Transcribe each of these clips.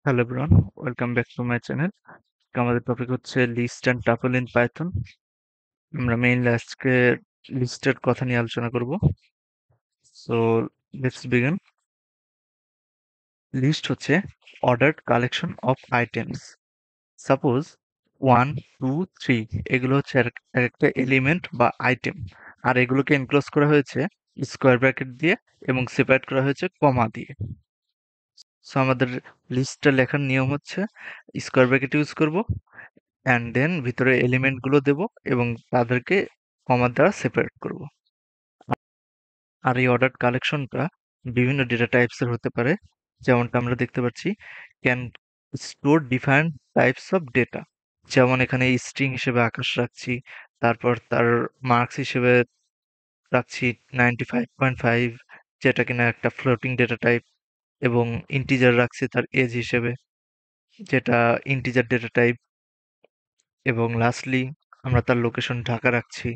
Hello everyone, welcome back to my channel. আমাদের topic হচ্ছে list and tuple in Python. আমরা mainly আজকে লিস্টের কথা নিয়ে আলোচনা করব। So let's begin. লিস্ট হচ্ছে ordered collection of items. Suppose 1, 2, 3 এগুলো হচ্ছে এক একটা এলিমেন্ট বা আইটেম, আর এগুলোকে এনক্লোজ করা হয়েছে স্কোয়ার ব্র্যাকেট দিয়ে এবং সেপারেট করা হয়েছে কমা দিয়ে। সো আমাদের লিস্টটা লেখার নিয়ম হচ্ছে স্কোয়ার ব্র্যাকেট ইউজ করব, অ্যান্ড দেন ভিতরে এলিমেন্ট গুলো দেব এবং তাদেরকে কমা দ্বারা সেপারেট করব। আর এই অর্ডার কালেকশনটা বিভিন্ন ডেটা টাইপস এর হতে পারে, যেমনটা আমরা দেখতে পাচ্ছি can store different types of data. যেমন এখানে স্ট্রিং হিসেবে আকাশ রাখছি, তারপর তার মার্কস হিসেবে রাখছি 95.5, যেটা কিনা একটা ফ্লোটিং ডেটা টাইপ, এবং ইন্টিজার রাখছি তার এজ হিসেবে, যেটা ইন্টিজার ডেটা টাইপ, এবং লাস্টলি আমরা তার লোকেশন ঢাকা রাখছি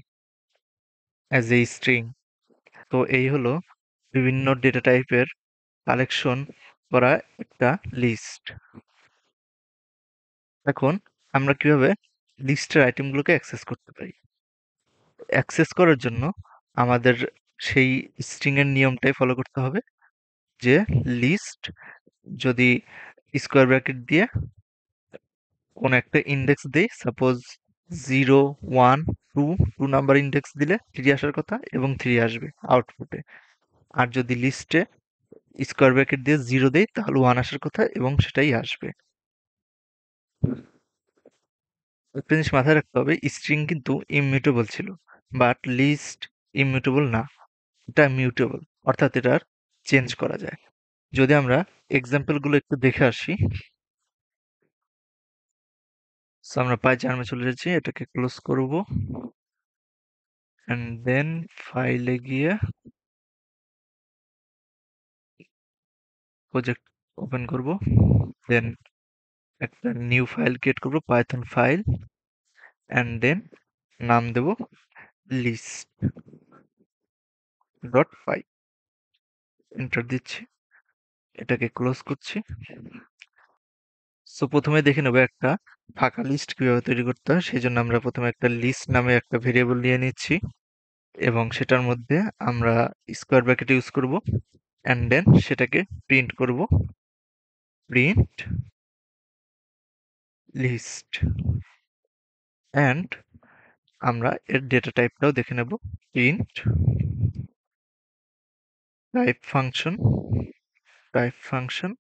অ্যাজ এ স্ট্রিং। তো এই হলো বিভিন্ন ডেটা টাইপের কালেকশন করা একটা লিস্ট। এখন আমরা কিভাবে লিস্টের আইটেমগুলোকে অ্যাক্সেস করতে পারি? অ্যাক্সেস করার জন্য আমাদের সেই স্ট্রিং এর নিয়মটাই ফলো করতে হবে, যে লিস্ট যদি স্কোয়ার ব্র্যাকেট দিয়ে কোন একটা ইন্ডেক্স দেই, সাপোজ 0, 1, 2, 2 নাম্বার ইন্ডেক্স দিলে 3 আসার কথা এবং 3 আসবে আউটপুটে। আর যদি লিস্টে স্কোয়ার ব্র্যাকেট দিয়ে 0 দেই তাহলে 1 আসার কথা এবং সেটাই আসবে। একটা জিনিস মাথায় রাখতে হবে, স্ট্রিং কিন্তু ইমিউটেবল ছিল, বাট লিস্ট ইমিউটেবল না, এটা মিউটেবল, অর্থাৎ এটার চেঞ্জ করা যায়। যদি আমরা এক্সাম্পল গুলো একটু দেখে আসি। সো আমরা পাই চার্মে চলে যাচ্ছি, এটাকে ক্লোজ করব, এন্ড দেন ফাইলে গিয়ে প্রজেক্ট ওপেন করব, দেন একটা নিউ ফাইল ক্রিয়েট করব, পাইথন ফাইল, এন্ড দেন নাম দেব লিস্ট ডট পাই। এন্টার দিচ্ছি, এটাকে ক্লোজ করছি। সো প্রথমে দেখে নেবো একটা ফাঁকা লিস্ট কিভাবে তৈরি করতে হয়। সেই জন্য আমরা প্রথমে একটা লিস্ট নামে একটা ভেরিয়েবল নিয়ে নিচ্ছি এবং সেটার মধ্যে আমরা স্কোয়ার ব্র্যাকেট ইউজ করব, অ্যান্ড দেন সেটাকে প্রিন্ট করব, প্রিন্ট লিস্ট। অ্যান্ড আমরা এর ডেটা টাইপটাও দেখে নেব, প্রিন্ট টাইপ ফাংশন,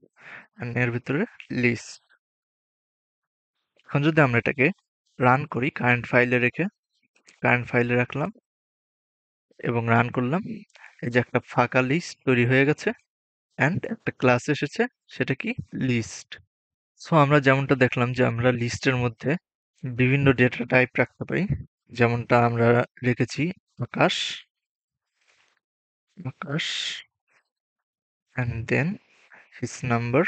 অ্যান্ড এর ভিতরে লিস্ট। এখন যদি আমরা এটাকে রান করি, কারেন্ট ফাইলে রাখলাম এবং রান করলাম, এই যে একটা ফাঁকা লিস্ট তৈরি হয়ে গেছে, অ্যান্ড একটা ক্লাস এসেছে, সেটা কি লিস্ট। সো আমরা যেমনটা দেখলাম যে আমরা লিস্টের মধ্যে বিভিন্ন ডেটা টাইপ রাখতে পারি, যেমনটা আমরা রেখেছি Akash, Akash, and then his number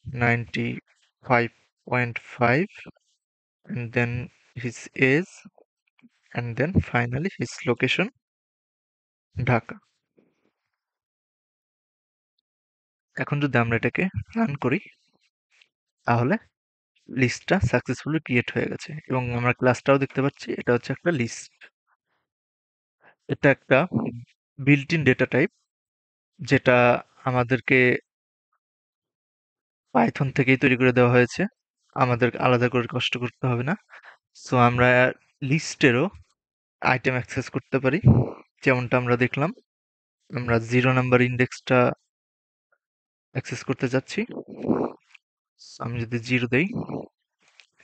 95.5, and then his age, and then finally his location Dhaka. এখন যদি আমরা এটাকে রান করি তাহলে লিস্টটা সাকসেসফুলি ক্রিয়েট হয়ে গেছে এবং আমরা ক্লাসটাও দেখতে পাচ্ছি, এটা হচ্ছে একটা লিস্ট। এটা একটা বিল্ট ইন ডেটা টাইপ, যেটা আমাদেরকে পাইথন থেকেই তৈরি করে দেওয়া হয়েছে, আমাদের আলাদা করে কষ্ট করতে হবে না। সো আমরা লিস্টেরও আইটেম অ্যাক্সেস করতে পারি, যেমনটা আমরা দেখলাম। আমরা 0 নাম্বার ইন্ডেক্সটা অ্যাক্সেস করতে যাচ্ছি। আমি যদি 0 দেই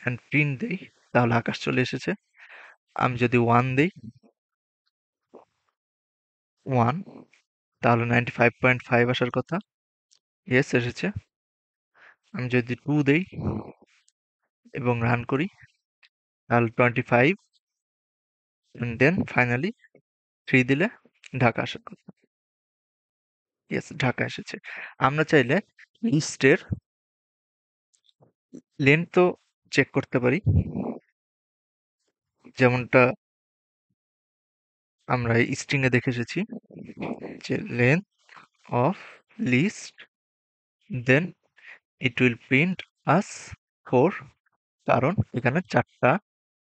অ্যান্ড প্রিন্ট দেই তাহলে আকাশ চলে এসেছে। আমি যদি 1 দেই, 1, তাহলে 95.5 আসার কথা, ইয়েস এসেছে। আমি যদি 2 দেই এবং রান করি তাহলে 25, এন্ড দেন ফাইনালি 3 দিলে ঢাকা আসার কথা, ইয়েস ঢাকা এসেছে। আমরা চাইলে লিস্টের লেন্থও চেক করতে পারি, যেমনটা আমরা স্ট্রিং এ দেখে এসেছি, যে length of list, then it will print us 4, কারণ এখানে 4টা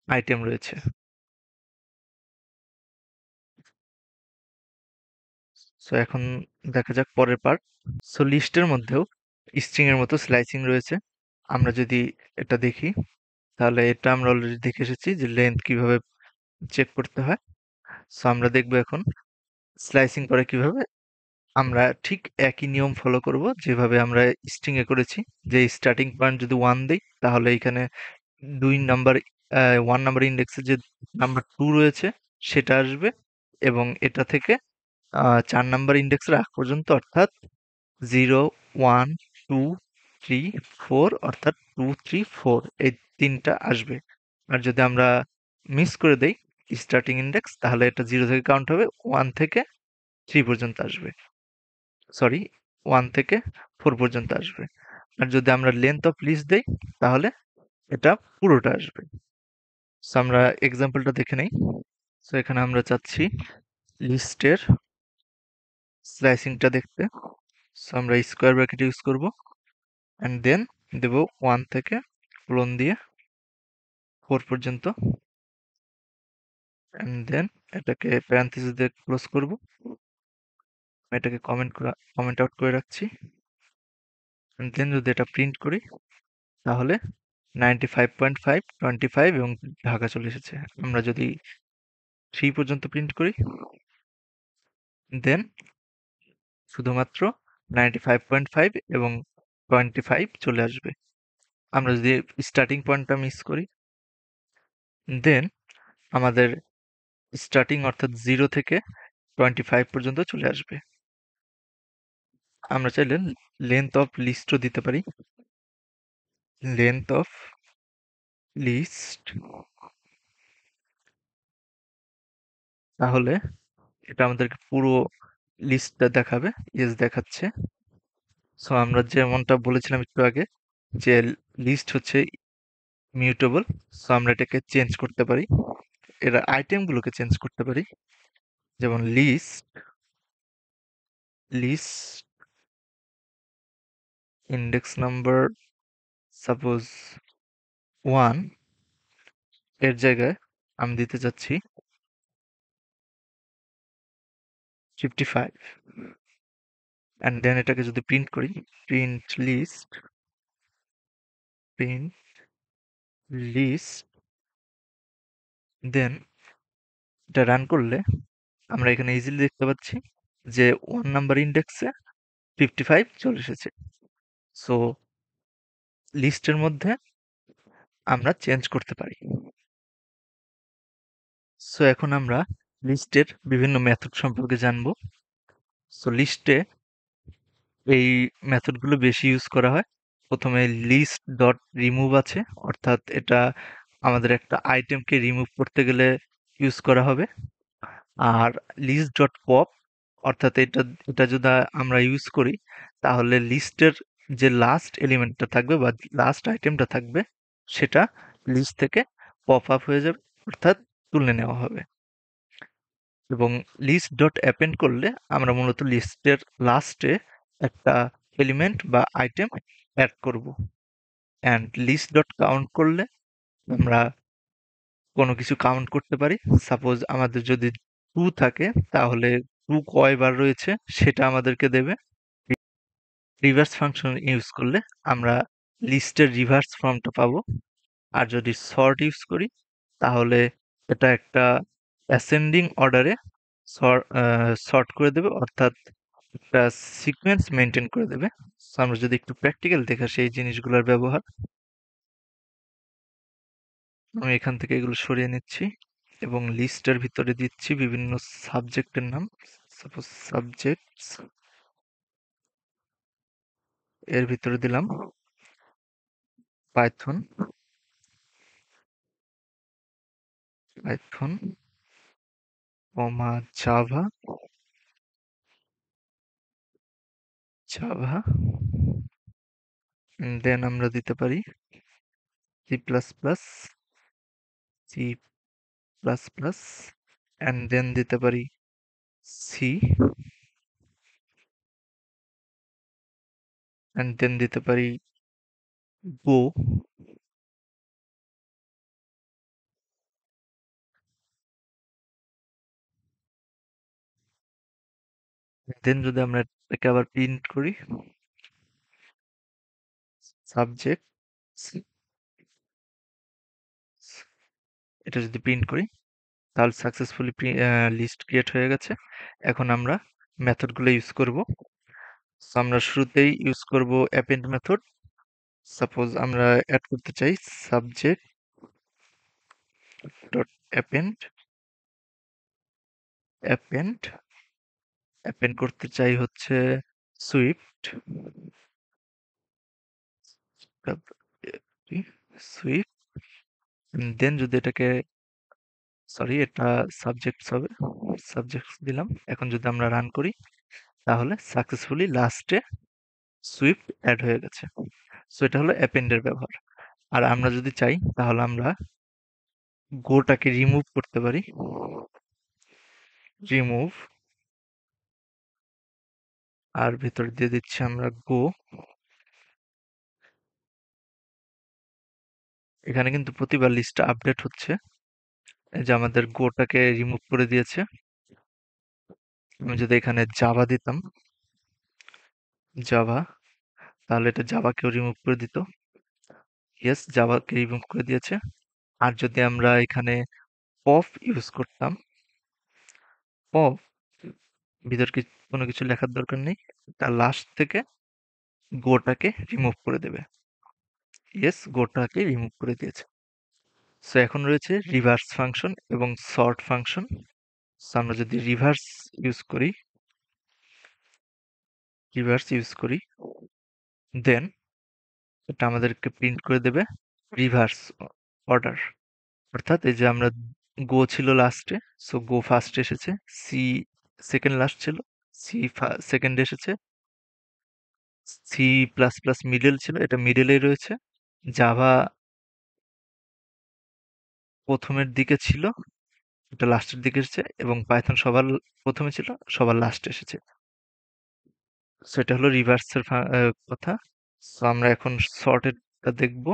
আইটেম রয়েছে। সো এখন দেখা যাক পরের পার্ট। সো লিস্টের মধ্যেও স্ট্রিং এর মতো স্লাইসিং রয়েছে। আমরা যদি এটা দেখি, তাহলে এটা আমরা অলরেডি দেখে এসেছি যে লেন্থ কিভাবে চেক করতে হয়। সো আমরা দেখবো এখন স্লাইসিং করে কিভাবে। আমরা ঠিক একই নিয়ম ফলো করব যেভাবে আমরা স্ট্রিং এ করেছি। যে স্টার্টিং পয়েন্ট যদি 1 দেই, তাহলে এখানে 2 নাম্বার 1 নাম্বার ইন্ডেক্সে যে নাম্বার 2 রয়েছে সেটা আসবে, এবং এটা থেকে 4 নাম্বার ইন্ডেক্সের আগ পর্যন্ত, অর্থাৎ 0, 1, 2, 3, 4, অর্থাৎ 2, 3, 4 এই 3টা আসবে। আর যদি আমরা মিস করে দেই স্টার্টিং ইন্ডেক্স, তাহলে এটা 0 থেকে কাউন্ট হবে, 1 থেকে 3 পর্যন্ত আসবে। সরি, 1 থেকে 4 পর্যন্ত আসবে। আর যদি আমরা লেন্থ অফ লিস্ট দেই, তাহলে এটা পুরোটা আসবে। সো আমরা এক্সাম্পলটা দেখে নেই। সো এখানে আমরা চাচ্ছি লিস্টের স্লাইসিংটা দেখতে। সো আমরা স্কোয়ার ব্র্যাকেট ইউজ করব, অ্যান্ড দেন দেব 1 থেকে কোলন দিয়ে 4 পর্যন্ত, অ্যান্ড দেন এটাকে প্যারেনথেসিস দিয়ে ক্লোজ করব। এটাকে কমেন্ট আউট করে রাখছি, অ্যান্ড দেন যদি এটা প্রিন্ট করি, তাহলে 95.5, 25 এবং ঢাকা চলে এসেছে। আমরা যদি 3 পর্যন্ত প্রিন্ট করি, দেন শুধুমাত্র 95.5 এবং 25 চলে আসবে। আমরা যদি স্টার্টিং পয়েন্টটা মিস করি, দেন আমাদের স্টার্টিং অর্থাৎ 0 থেকে 25 পর্যন্ত চলে আসবে। আমরা চাইলে লেন্থ অফ লিস্টও দিতে পারি। লেন্থ অফ লিস্ট, তাহলে এটা আমাদেরকে পুরো লিস্টটা দেখাবে। ইয়েস, দেখাচ্ছে। সো আমরা যেমনটা বলেছিলাম একটু আগে, যে লিস্ট হচ্ছে মিউটেবল। সো আমরা এটাকে চেঞ্জ করতে পারি, এর আইটেমগুলোকে চেঞ্জ করতে পারি। যেমন লিস্ট ইন্ডেক্স নাম্বার সাপোজ 1, এর জায়গায় আমি দিতে চাচ্ছি 55, অ্যান্ড দেন এটাকে যদি প্রিন্ট করি, প্রিন্ট লিস্ট, প্রিন্ট লিস্ট, দেন এটা রান করলে আমরা এখানে ইজিলি দেখতে পাচ্ছি যে 1 নাম্বার ইন্ডেক্সে 55 চলে এসেছে। সো লিস্টের মধ্যে আমরা চেঞ্জ করতে পারি। সো এখন আমরা লিস্টের বিভিন্ন মেথড সম্পর্কে জানবো। সো লিস্টে এই মেথডগুলো বেশি ইউজ করা হয়। প্রথমে লিস্ট ডট রিমুভ আছে, অর্থাৎ এটা আমাদের একটা আইটেমকে রিমুভ করতে গেলে ইউজ করা হবে। আর লিস্ট ডট পপ, অর্থাৎ এটা এটা যদি আমরা ইউজ করি, তাহলে লিস্টের যে লাস্ট এলিমেন্টটা থাকবে বা লাস্ট আইটেমটা থাকবে, সেটা লিস্ট থেকে পপ আপ হয়ে যাবে, অর্থাৎ তুলে নেওয়া হবে। এবং লিস্ট ডট অ্যাপেন্ড করলে আমরা মূলত লিস্টের লাস্টে একটা এলিমেন্ট বা আইটেম অ্যাড করব। অ্যান্ড লিস্ট ডট কাউন্ট করলে আমরা কোনো কিছু কাউন্ট করতে পারি। সাপোজ আমাদের যদি 2 থাকে, তাহলে 2 কয়বার রয়েছে সেটা আমাদেরকে দেবে। রিভার্স ফাংশন ইউজ করলে আমরা লিস্টের রিভার্স ফর্মটা পাবো। আর যদি সর্ট ইউজ করি, তাহলে এটা একটা অ্যাসেন্ডিং অর্ডারে সর্ট করে দেবে, অর্থাৎ একটা সিকোয়েন্স মেনটেন করে দেবে। সো আমরা যদি একটু প্র্যাকটিক্যাল দেখা সেই জিনিসগুলোর ব্যবহার, আমি এখান থেকে এগুলো সরিয়ে নিচ্ছি এবং লিস্টের ভিতরে দিচ্ছি বিভিন্ন সাবজেক্টের নাম। সাপোজ সাবজেক্টস, এর ভিতরে দিলাম Python, Python comma Java, Java, then আমরা দিতে পারি C plus plus, C plus plus, and then দিতে পারি সি, অ্যান্ড দেন দিতে পারি go, দেন যদি আমরা এটাকে আবার প্রিন্ট করি, সাবজেক্ট, এটা যদি প্রিন্ট করি তাহলে সাকসেসফুলি লিস্ট ক্রিয়েট হয়ে গেছে। এখন আমরা মেথডগুলো ইউজ করব। সো আমরা শুরুতেই ইউজ করব অ্যাপেন্ড মেথড। সাপোজ আমরা অ্যাড করতে চাই subject dot append, append append করতে চাই হচ্ছে সুইফট, সুইফট, দেন যদি এটাকে, সরি এটা সাবজেক্টস হবে, সাবজেক্টস দিলাম। এখন যদি আমরা রান করি তাহলে সাকসেসফুলি লাস্টে সুইফট অ্যাড হয়ে গেছে। সো এটা হলো অ্যাপেন্ডের ব্যবহার। আর আমরা যদি চাই তাহলে আমরা গোটাকে রিমুভ করতে পারি, রিমুভ, আর ভেতর দিয়ে দিচ্ছি আমরা গো। এখানে কিন্তু প্রতিবার লিস্টটা আপডেট হচ্ছে। এই যে আমাদের গোটাকে রিমুভ করে দিয়েছে। আমি যদি এখানে জাভা দিতাম, জাভা, তাহলে এটা জাভাকেও রিমুভ করে দিত। ইয়েস, জাভাকে রিমুভ করে দিয়েছে। আর যদি আমরা এখানে পপ ইউজ করতাম, পপ, ভিতর কোনো কিছু লেখার দরকার নেই, তার লাস্ট থেকে গোটাকে রিমুভ করে দেবে। ইয়েস, গোটাকে রিমুভ করে দিয়েছে। সো এখন রয়েছে রিভার্স ফাংশন এবং সর্ট ফাংশন। সো আমরা যদি রিভার্স ইউজ করি দেন এটা আমাদেরকে প্রিন্ট করে দেবে রিভার্স অর্ডার। অর্থাৎ এই যে আমরা গো ছিল লাস্টে, সো গো ফার্স্ট এসেছে, সি সেকেন্ড লাস্ট ছিল, সি সেকেন্ড এসেছে, সি প্লাস প্লাস মিডল ছিল, এটা মিডলেই রয়েছে, জাভা প্রথমের দিকে ছিল, এটা লাস্টের দিকে এসেছে, এবং পাইথন সবার প্রথমে ছিল, সবার লাস্টে এসেছে। সো এটা হলো রিভার্সের কথা। সো আমরা এখন সর্টেডটা দেখব।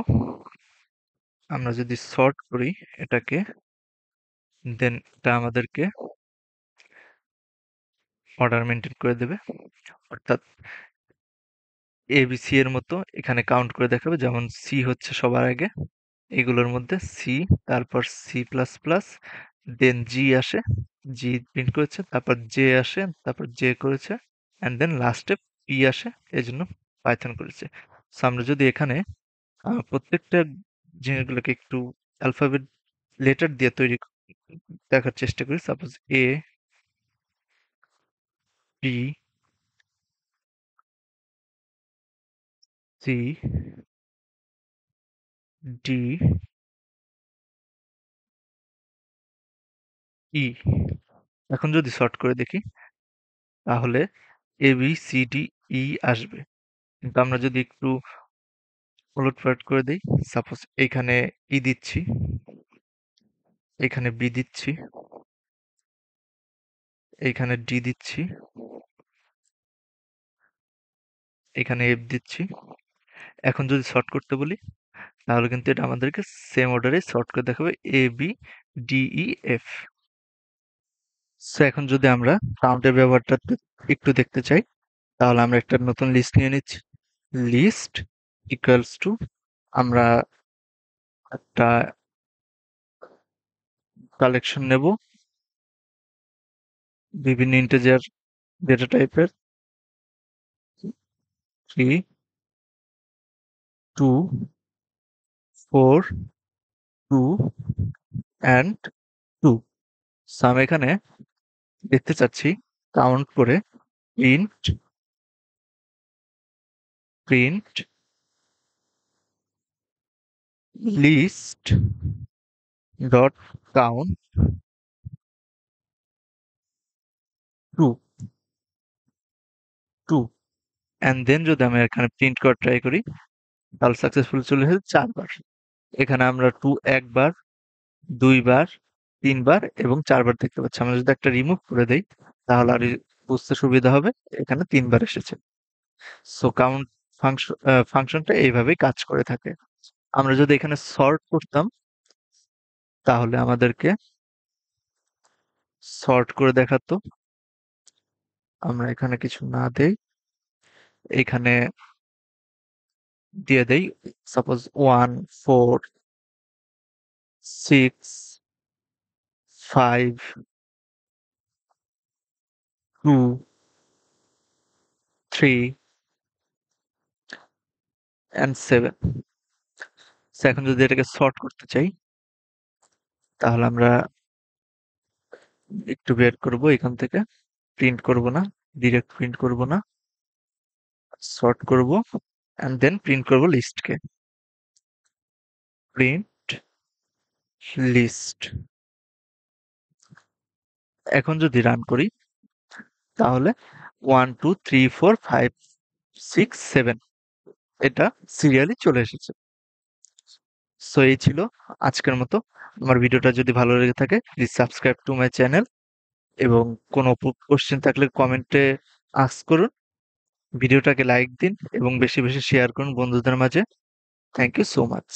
আমরা যদি সর্ট করি এটাকে, দেন এটা আমাদেরকে অর্ডার মেনটেন করে দেবে। অর্থাৎ এবিসি এর মতো এখানে কাউন্ট করে দেখাবে, যেমন সি হচ্ছে সবার আগে, এগুলোর মধ্যে সি, তারপর সি প্লাস প্লাস, দেন জি আসে, জি প্রিন্ট করেছে, তারপর জে আসে, তারপর জে করেছে, অ্যান্ড দেন লাস্টে পি আসে, এই জন্য পাইথন করেছে। সো আমরা যদি এখানে প্রত্যেকটা জিনিসগুলোকে একটু অ্যালফাবেট লেটার দিয়ে তৈরি দেখার চেষ্টা করি। সাপোজ এ, বি, সি, ডি, ই। এখন যদি সর্ট করে দেখি তাহলে A B C D E আসবে। কিন্তু আমরা যদি একটু ওলটপালট করে দিই, সাপোজ এইখানে ই দিচ্ছি, এখানে বি দিচ্ছি, এইখানে ডি দিচ্ছি, এখানে এফ দিচ্ছি। এখন যদি সর্ট করতে বলি তাহলে কিন্তু এটা আমাদেরকে সেম অর্ডারে সর্ট করে দেখাবে, A B D E F. So এখন যদি আমরা কাউন্টের ব্যবহারটা একটু দেখতে চাই তাহলে আমরা একটা নতুন লিস্ট নিয়ে নিচ্ছি। লিস্ট ইকুয়ালস টু, আমরা একটা কালেকশন নেব বিভিন্ন ইন্টিজার ডেটা টাইপের, 3, 2, 4, 2 অ্যান্ড 2। সো আমি এখানে দেখতে চাচ্ছি কাউন্ট করে print, print list dot count 2, 2, and then যদি আমি এখানে প্রিন্ট করার ট্রাই করি তাহলে সাকসেসফুল চলে এসেছে 4 বার। এখানে আমরা 2 একবার, 2 বার, 3 বার এবং 4 বার দেখতে পাচ্ছি। আমরা যদি একটা রিমুভ করে দেই তাহলে আর বুঝতে সুবিধা হবে, এখানে 3 বার এসেছে। সো কাউন্ট ফাংশনটা এইভাবেই কাজ করে থাকে। আমরা যদি এখানে সর্ট করতাম তাহলে আমাদেরকে সর্ট করে দেখাতো। আমরা এখানে কিছু না দেই, এখানে দিয়ে দেই সাপোজ 1 4 6 5 2 3 and 7। সো এখন যদি এটাকে সর্ট করতে চাই তাহলে আমরা একটু বের করব এখান থেকে, প্রিন্ট করব না, ডিরেক্ট প্রিন্ট করব না, সর্ট করব এন্ড দেন প্রিন্ট করব লিস্টকে, প্রিন্ট লিস্ট। এখন যদি রান করি তাহলে 1 2 3 4 5 6 7 এটা সিরিয়ালি চলে এসেছে। সো এই ছিল আজকের মতো। আমার ভিডিওটা যদি ভালো লেগে থাকে please subscribe to my channel, এবং কোনো কোশ্চেন থাকলে কমেন্টে আস্ক করুন। ভিডিওটাকে লাইক দিন এবং বেশি বেশি শেয়ার করুন বন্ধুদের মাঝে। Thank you so much.